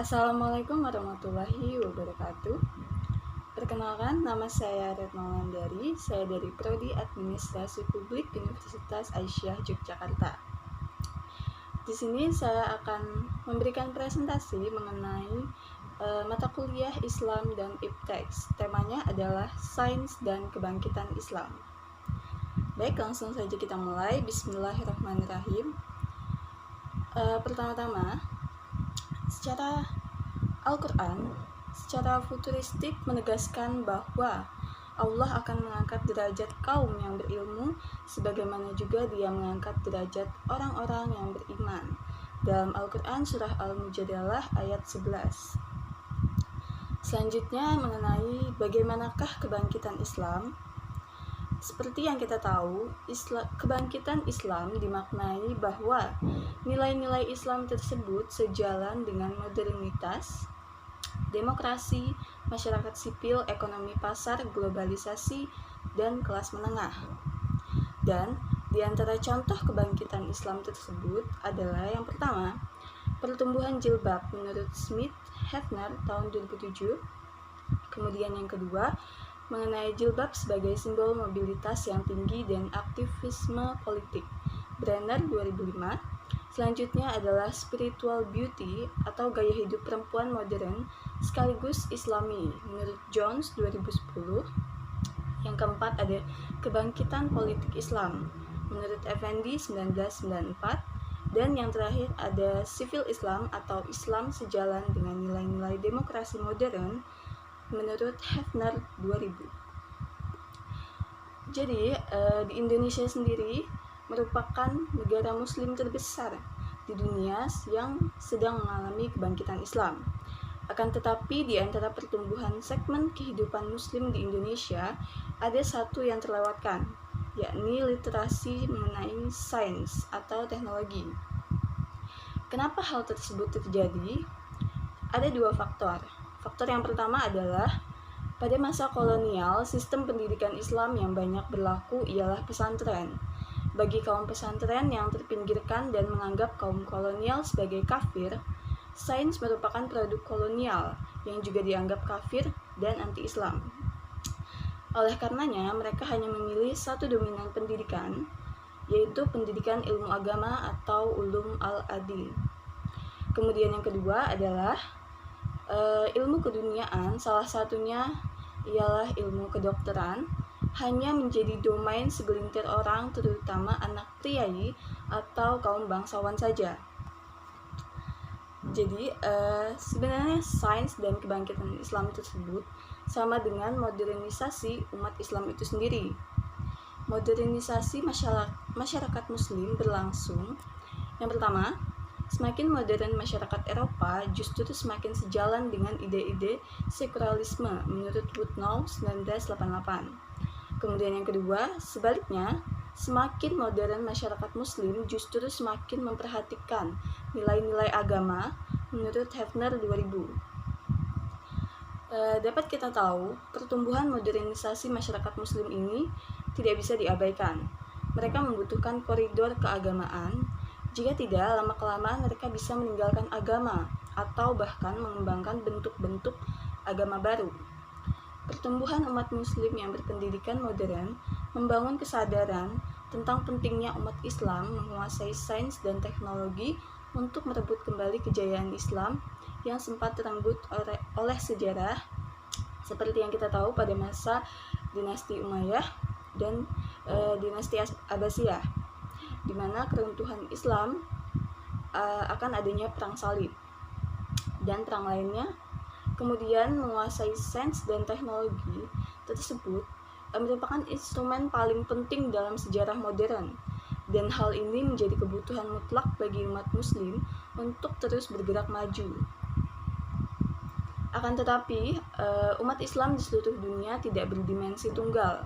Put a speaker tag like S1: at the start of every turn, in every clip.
S1: Assalamualaikum warahmatullahi wabarakatuh. Perkenalkan, nama saya Retno Landari. Saya dari Prodi Administrasi Publik Universitas Aisyah Yogyakarta. Di sini saya akan memberikan presentasi mengenai mata kuliah Islam dan Iptek. Temanya adalah Sains dan Kebangkitan Islam. Baik, langsung saja kita mulai. Bismillahirrahmanirrahim. Pertama-tama, secara Al-Quran secara futuristik menegaskan bahwa Allah akan mengangkat derajat kaum yang berilmu sebagaimana juga Dia mengangkat derajat orang-orang yang beriman. Dalam Al-Quran surah Al-Mujadalah ayat 11. Selanjutnya mengenai bagaimanakah kebangkitan Islam. Seperti yang kita tahu, kebangkitan Islam dimaknai bahwa nilai-nilai Islam tersebut sejalan dengan modernitas, demokrasi, masyarakat sipil, ekonomi pasar, globalisasi, dan kelas menengah. Dan di antara contoh kebangkitan Islam tersebut adalah yang pertama, pertumbuhan jilbab menurut Smith Hefner tahun 2007. Kemudian yang kedua, mengenai jilbab sebagai simbol mobilitas yang tinggi dan aktivisme politik, Brenner 2005. Selanjutnya adalah spiritual beauty atau gaya hidup perempuan modern sekaligus islami, menurut Jones 2010. Yang keempat ada kebangkitan politik Islam, menurut Effendi 1994. Dan yang terakhir ada civil Islam atau Islam sejalan dengan nilai-nilai demokrasi modern, menurut Hefner 2000. Jadi di Indonesia sendiri merupakan negara muslim terbesar di dunia yang sedang mengalami kebangkitan Islam. Akan tetapi di antara pertumbuhan segmen kehidupan muslim di Indonesia ada satu yang terlewatkan, yakni literasi mengenai sains atau teknologi. Kenapa hal tersebut terjadi? Ada dua faktor. Faktor yang pertama adalah pada masa kolonial, sistem pendidikan Islam yang banyak berlaku ialah pesantren. Bagi kaum pesantren yang terpinggirkan dan menganggap kaum kolonial sebagai kafir, sains merupakan produk kolonial yang juga dianggap kafir dan anti-Islam. Oleh karenanya, mereka hanya memilih satu dominan pendidikan, yaitu pendidikan ilmu agama atau ulum al-adin. Kemudian yang kedua adalah ilmu keduniaan, salah satunya ialah ilmu kedokteran, hanya menjadi domain segelintir orang, terutama anak priayi atau kaum bangsawan saja. Jadi sebenarnya sains dan kebangkitan Islam tersebut sama dengan modernisasi umat Islam itu sendiri. Modernisasi masyarakat muslim berlangsung. Yang pertama, semakin modern masyarakat Eropa justru semakin sejalan dengan ide-ide sekularisme menurut Woodnow 1988. Kemudian yang kedua, sebaliknya, semakin modern masyarakat muslim justru semakin memperhatikan nilai-nilai agama menurut Hefner 2000. Dapat kita tahu, pertumbuhan modernisasi masyarakat muslim ini tidak bisa diabaikan. Mereka membutuhkan koridor keagamaan. Jika tidak, lama-kelamaan mereka bisa meninggalkan agama atau bahkan mengembangkan bentuk-bentuk agama baru. Pertumbuhan umat muslim yang berpendidikan modern membangun kesadaran tentang pentingnya umat Islam menguasai sains dan teknologi untuk merebut kembali kejayaan Islam yang sempat terenggut oleh sejarah, seperti yang kita tahu pada masa dinasti Umayyah dan dinasti Abbasiyah, di mana keruntuhan Islam akan adanya perang salib dan perang lainnya. Kemudian menguasai sains dan teknologi tersebut merupakan instrumen paling penting dalam sejarah modern, dan hal ini menjadi kebutuhan mutlak bagi umat muslim untuk terus bergerak maju. Akan tetapi umat Islam di seluruh dunia tidak berdimensi tunggal.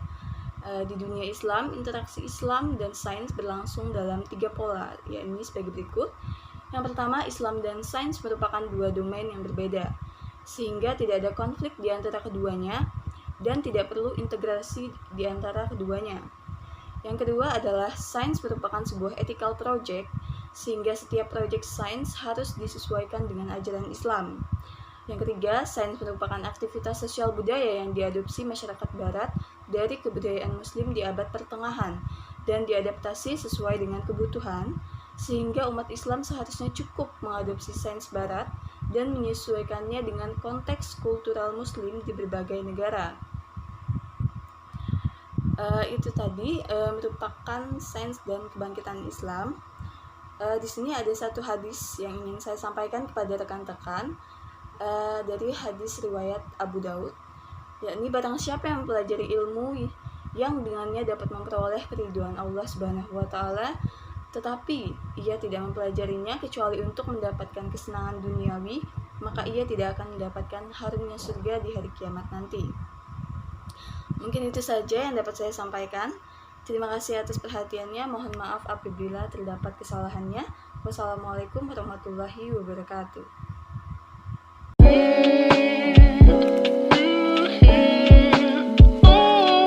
S1: Di dunia Islam, interaksi Islam dan sains berlangsung dalam 3 pola, yakni sebagai berikut. Yang pertama, Islam dan sains merupakan dua domain yang berbeda, sehingga tidak ada konflik di antara keduanya dan tidak perlu integrasi di antara keduanya. Yang kedua adalah sains merupakan sebuah ethical project, sehingga setiap proyek sains harus disesuaikan dengan ajaran Islam. Yang ketiga, sains merupakan aktivitas sosial budaya yang diadopsi masyarakat barat dari kebudayaan muslim di abad pertengahan dan diadaptasi sesuai dengan kebutuhan, sehingga umat Islam seharusnya cukup mengadopsi sains barat dan menyesuaikannya dengan konteks kultural muslim di berbagai negara. Itu tadi merupakan sains dan kebangkitan Islam. Di sini ada satu hadis yang ingin saya sampaikan kepada rekan-rekan. Dari hadis riwayat Abu Daud, yakni barang siapa yang mempelajari ilmu yang dengannya dapat memperoleh keridhaan Allah Subhanahu wa taala, tetapi ia tidak mempelajarinya kecuali untuk mendapatkan kesenangan duniawi, maka ia tidak akan mendapatkan harumnya surga di hari kiamat nanti. Mungkin itu saja yang dapat saya sampaikan. Terima kasih atas perhatiannya. Mohon maaf apabila terdapat kesalahannya. Wassalamualaikum warahmatullahi wabarakatuh.